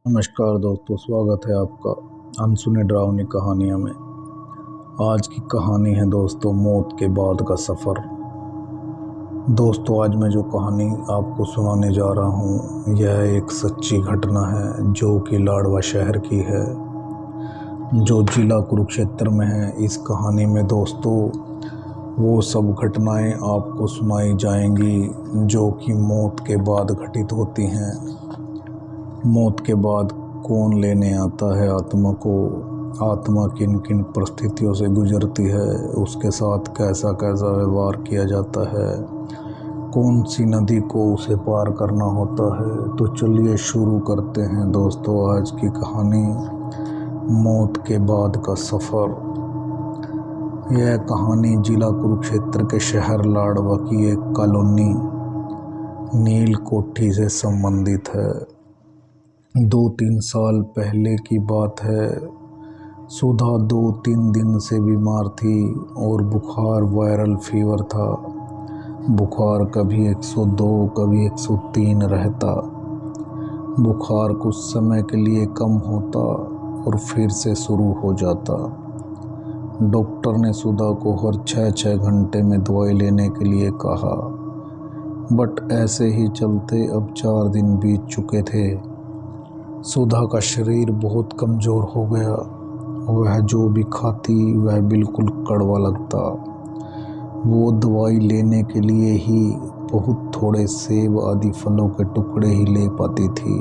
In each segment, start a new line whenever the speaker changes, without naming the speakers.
नमस्कार दोस्तों, स्वागत है आपका अनसुनी डरावनी कहानियों में। आज की कहानी है दोस्तों, मौत के बाद का सफ़र। दोस्तों, आज मैं जो कहानी आपको सुनाने जा रहा हूँ, यह एक सच्ची घटना है जो कि लाडवा शहर की है, जो जिला कुरुक्षेत्र में है। इस कहानी में दोस्तों वो सब घटनाएं आपको सुनाई जाएंगी जो कि मौत के बाद घटित होती हैं। मौत के बाद कौन लेने आता है आत्मा को, आत्मा किन किन परिस्थितियों से गुजरती है, उसके साथ कैसा कैसा व्यवहार किया जाता है, कौन सी नदी को उसे पार करना होता है। तो चलिए शुरू करते हैं दोस्तों आज की कहानी, मौत के बाद का सफ़र। यह कहानी जिला कुरुक्षेत्र के शहर लाडवा की एक कॉलोनी नील कोठी से संबंधित है। 2-3 साल पहले की बात है। सुधा 2-3 दिन से बीमार थी और बुखार वायरल फीवर था। बुखार कभी 102 कभी 103 रहता। बुखार कुछ समय के लिए कम होता और फिर से शुरू हो जाता। डॉक्टर ने सुधा को हर 6-6 घंटे में दवाई लेने के लिए कहा, बट ऐसे ही चलते अब 4 दिन बीत चुके थे। सुधा का शरीर बहुत कमज़ोर हो गया। वह जो भी खाती वह बिल्कुल कड़वा लगता। वो दवाई लेने के लिए ही बहुत थोड़े सेब आदि फलों के टुकड़े ही ले पाती थी।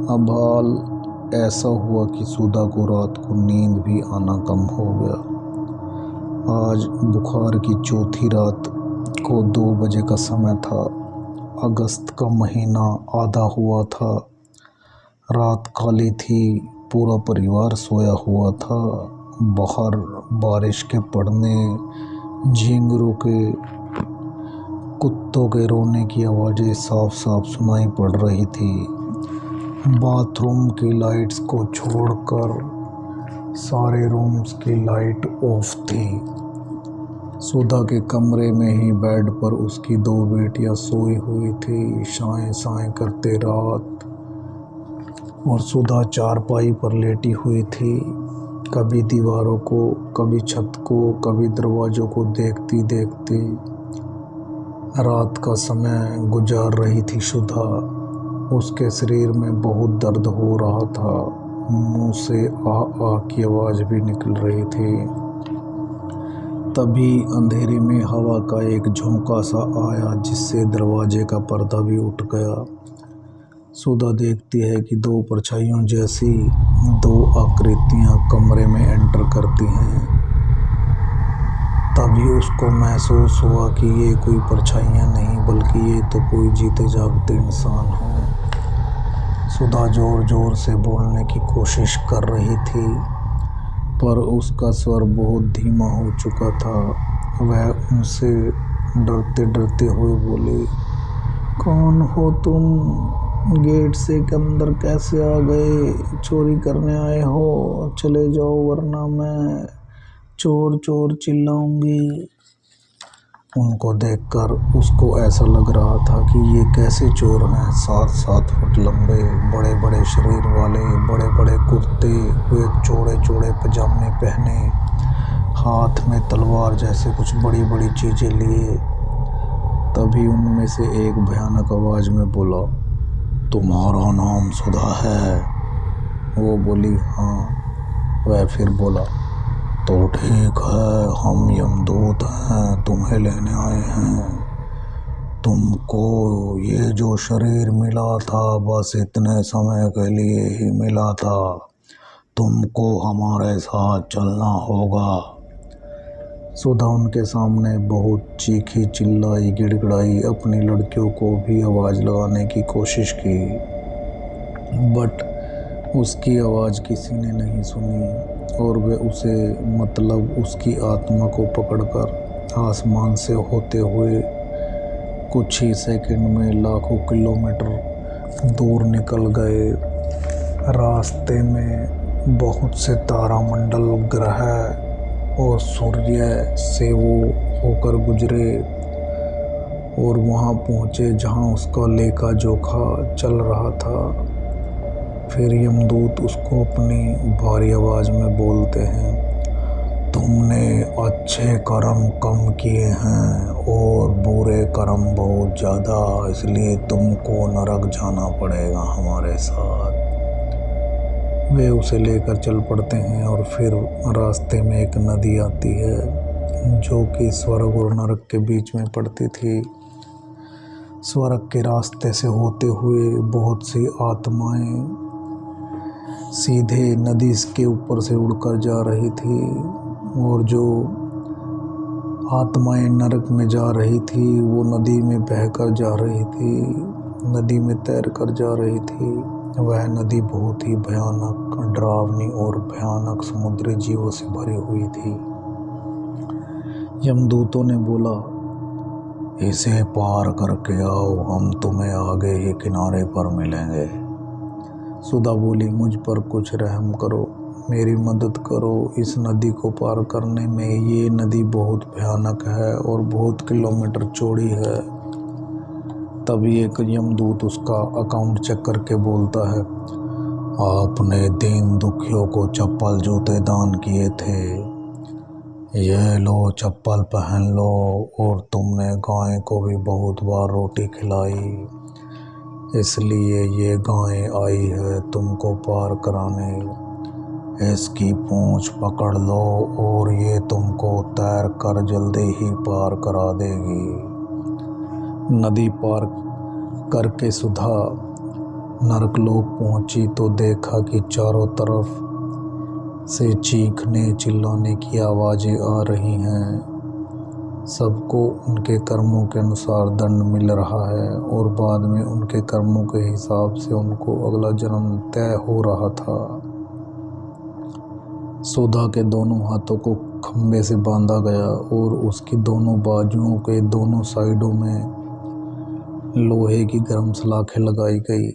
अब हाल ऐसा हुआ कि सुधा को रात को नींद भी आना कम हो गया। आज बुखार की चौथी रात को 2 बजे का समय था। अगस्त का महीना आधा हुआ था। रात काली थी, पूरा परिवार सोया हुआ था। बाहर बारिश के पड़ने, झींगरों के, कुत्तों के रोने की आवाज़ें साफ साफ सुनाई पड़ रही थी। बाथरूम की लाइट्स को छोड़कर सारे रूम्स की लाइट ऑफ थी। सुधा के कमरे में ही बेड पर उसकी 2 बेटियां सोई हुई थी, साएं साएं करते रात। और सुधा चारपाई पर लेटी हुई थी, कभी दीवारों को, कभी छत को, कभी दरवाज़ों को देखती देखती रात का समय गुजार रही थी सुधा। उसके शरीर में बहुत दर्द हो रहा था। मुंह से आ आ की आवाज़ भी निकल रही थी। तभी अंधेरे में हवा का एक झोंका सा आया, जिससे दरवाजे का पर्दा भी उठ गया। सुधा देखती है कि 2 परछाइयों जैसी 2 आकृतियां कमरे में एंटर करती हैं। तभी उसको महसूस हुआ कि ये कोई परछाइयां नहीं, बल्कि ये तो कोई जीते जागते इंसान हैं। सुधा जोर जोर से बोलने की कोशिश कर रही थी, पर उसका स्वर बहुत धीमा हो चुका था। वह उनसे डरते डरते हुए बोली, कौन हो तुम? गेट से अंदर कैसे आ गए? चोरी करने आए हो? चले जाओ, वरना मैं चोर चोर चिल्लाऊंगी। उनको देखकर उसको ऐसा लग रहा था कि ये कैसे चोर हैं। 7-7 फुट लंबे, बड़े बड़े शरीर वाले, बड़े बड़े कुर्ते हुए, चौड़े चौड़े पजामे पहने, हाथ में तलवार जैसे कुछ बड़ी बड़ी चीज़ें लिए। तभी उनमें से एक भयानक आवाज़ में बोला, तुम्हारा नाम सुधा है? वो बोली, हाँ। वह फिर बोला, तो ठीक है, हम यमदूत हैं, तुम्हें लेने आए हैं। तुमको ये जो शरीर मिला था, बस इतने समय के लिए ही मिला था। तुमको हमारे साथ चलना होगा। सुधा उनके सामने बहुत चीखी, चिल्लाई, गिड़गिड़ाई, अपनी लड़कियों को भी आवाज़ लगाने की कोशिश की, बट उसकी आवाज़ किसी ने नहीं सुनी। और वे उसे, मतलब उसकी आत्मा को पकड़कर आसमान से होते हुए कुछ ही सेकंड में लाखों किलोमीटर दूर निकल गए। रास्ते में बहुत से तारामंडल, ग्रह और सूर्य से वो होकर गुजरे और वहाँ पहुँचे जहाँ उसका लेखा जोखा चल रहा था। फिर यमदूत उसको अपनी भारी आवाज़ में बोलते हैं, तुमने अच्छे कर्म कम किए हैं और बुरे कर्म बहुत ज़्यादा, इसलिए तुमको नरक जाना पड़ेगा हमारे साथ। वे उसे लेकर चल पड़ते हैं और फिर रास्ते में एक नदी आती है जो कि स्वर्ग और नरक के बीच में पड़ती थी। स्वर्ग के रास्ते से होते हुए बहुत सी आत्माएं सीधे नदी के ऊपर से उड़कर जा रही थी और जो आत्माएं नरक में जा रही थी वो नदी में बहकर जा रही थी, नदी में तैर कर जा रही थी। वह नदी बहुत ही भयानक, डरावनी और भयानक समुद्री जीवों से भरी हुई थी। यमदूतों ने बोला, इसे पार करके आओ, हम तुम्हें आगे ही किनारे पर मिलेंगे। सुधा बोली, मुझ पर कुछ रहम करो, मेरी मदद करो इस नदी को पार करने में। ये नदी बहुत भयानक है और बहुत किलोमीटर चौड़ी है। तभी एक यमदूत उसका अकाउंट चेक करके बोलता है, आपने 3 दुखियों को चप्पल जूते दान किए थे, ये लो चप्पल पहन लो, और तुमने गाय को भी बहुत बार रोटी खिलाई, इसलिए ये गाय आई है तुमको पार कराने। इसकी पूंछ पकड़ लो और ये तुमको तैर कर जल्दी ही पार करा देगी। नदी पार करके सुधा नरकलोक पहुंची तो देखा कि चारों तरफ से चीखने चिल्लाने की आवाज़ें आ रही हैं। सबको उनके कर्मों के अनुसार दंड मिल रहा है और बाद में उनके कर्मों के हिसाब से उनको अगला जन्म तय हो रहा था। सुधा के दोनों हाथों को खंबे से बांधा गया और उसकी दोनों बाजुओं के दोनों साइडों में लोहे की गर्म सलाखें लगाई गई,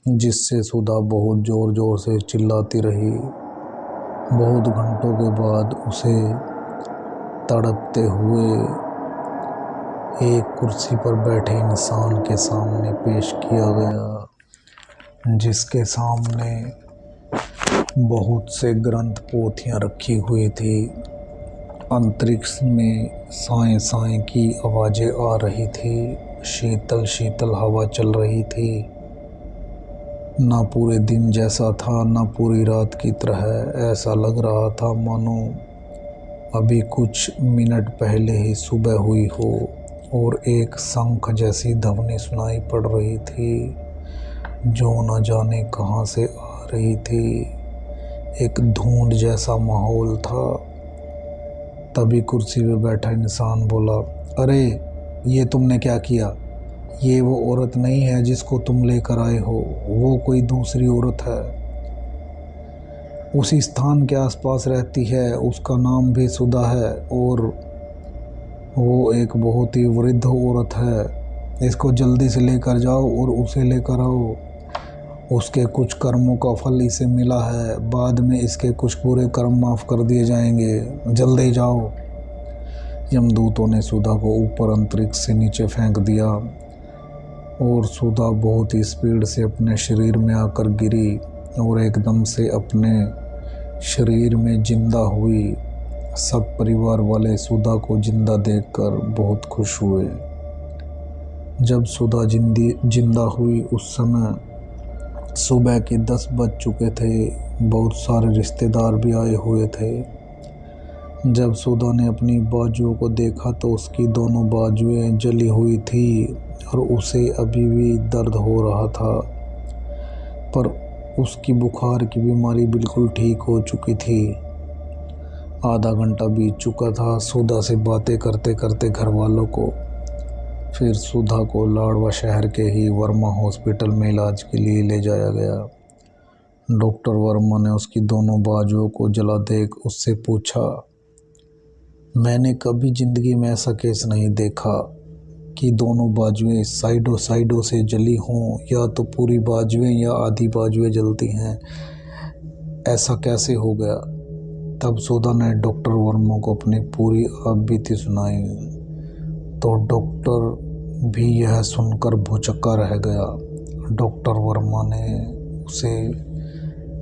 जिससे सुधा बहुत ज़ोर ज़ोर से चिल्लाती रही। बहुत घंटों के बाद उसे तड़पते हुए एक कुर्सी पर बैठे इंसान के सामने पेश किया गया, जिसके सामने बहुत से ग्रंथ पोथियाँ रखी हुई थी। अंतरिक्ष में साएं साएं की आवाज़ें आ रही थी, शीतल शीतल हवा चल रही थी। ना पूरे दिन जैसा था ना पूरी रात की तरह, ऐसा लग रहा था मानो अभी कुछ मिनट पहले ही सुबह हुई हो। और एक शंख जैसी ध्वनि सुनाई पड़ रही थी जो न जाने कहाँ से आ रही थी। एक धुंध जैसा माहौल था। तभी कुर्सी पे बैठा इंसान बोला, अरे ये तुमने क्या किया? ये वो औरत नहीं है जिसको तुम लेकर आए हो, वो कोई दूसरी औरत है, उसी स्थान के आसपास रहती है, उसका नाम भी सुधा है और वो एक बहुत ही वृद्ध औरत है। इसको जल्दी से लेकर जाओ और उसे लेकर आओ, उसके कुछ कर्मों का फल इसे मिला है, बाद में इसके कुछ बुरे कर्म माफ़ कर दिए जाएंगे, जल्दी जाओ। यमदूतों ने सुधा को ऊपर अंतरिक्ष से नीचे फेंक दिया और सुधा बहुत ही स्पीड से अपने शरीर में आकर गिरी और एकदम से अपने शरीर में जिंदा हुई। सब परिवार वाले सुधा को जिंदा देखकर बहुत खुश हुए। जब सुधा जिंदा हुई उस समय सुबह के 10 बज चुके थे। बहुत सारे रिश्तेदार भी आए हुए थे। जब सुधा ने अपनी बाजुओं को देखा तो उसकी दोनों बाजुएं जली हुई थी और उसे अभी भी दर्द हो रहा था, पर उसकी बुखार की बीमारी बिल्कुल ठीक हो चुकी थी। आधा घंटा बीत चुका था सुधा से बातें करते करते घर वालों को। फिर सुधा को लाडवा शहर के ही वर्मा हॉस्पिटल में इलाज के लिए ले जाया गया। डॉक्टर वर्मा ने उसकी दोनों बाजुओं को जला देख उससे पूछा, मैंने कभी ज़िंदगी में ऐसा केस नहीं देखा कि दोनों बाजुएं साइडों से जली हों, या तो पूरी बाजुएं या आधी बाजुएं जलती हैं, ऐसा कैसे हो गया। तब सुधा ने डॉक्टर वर्मा को अपनी पूरी आपबीती सुनाई तो डॉक्टर भी यह सुनकर भौचक्का रह गया। डॉक्टर वर्मा ने उसे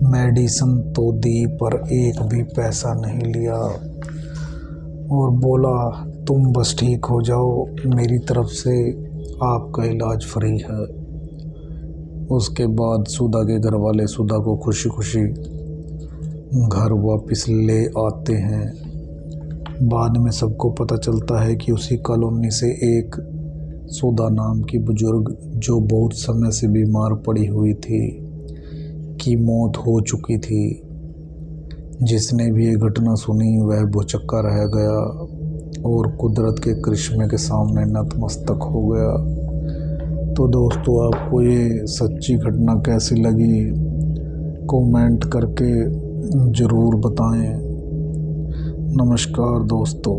मेडिसिन तो दी पर एक भी पैसा नहीं लिया और बोला तुम बस ठीक हो जाओ, मेरी तरफ से आपका इलाज फ्री है। उसके बाद सुधा के घर वाले सुधा को खुशी खुशी घर वापस ले आते हैं। बाद में सबको पता चलता है कि उसी कॉलोनी से एक सुधा नाम की बुजुर्ग जो बहुत समय से बीमार पड़ी हुई थी की मौत हो चुकी थी। जिसने भी ये घटना सुनी वह भौचक्का रह गया और कुदरत के करिश्मे के सामने नतमस्तक हो गया। तो दोस्तों, आपको ये सच्ची घटना कैसी लगी कमेंट करके ज़रूर बताएं। नमस्कार दोस्तों।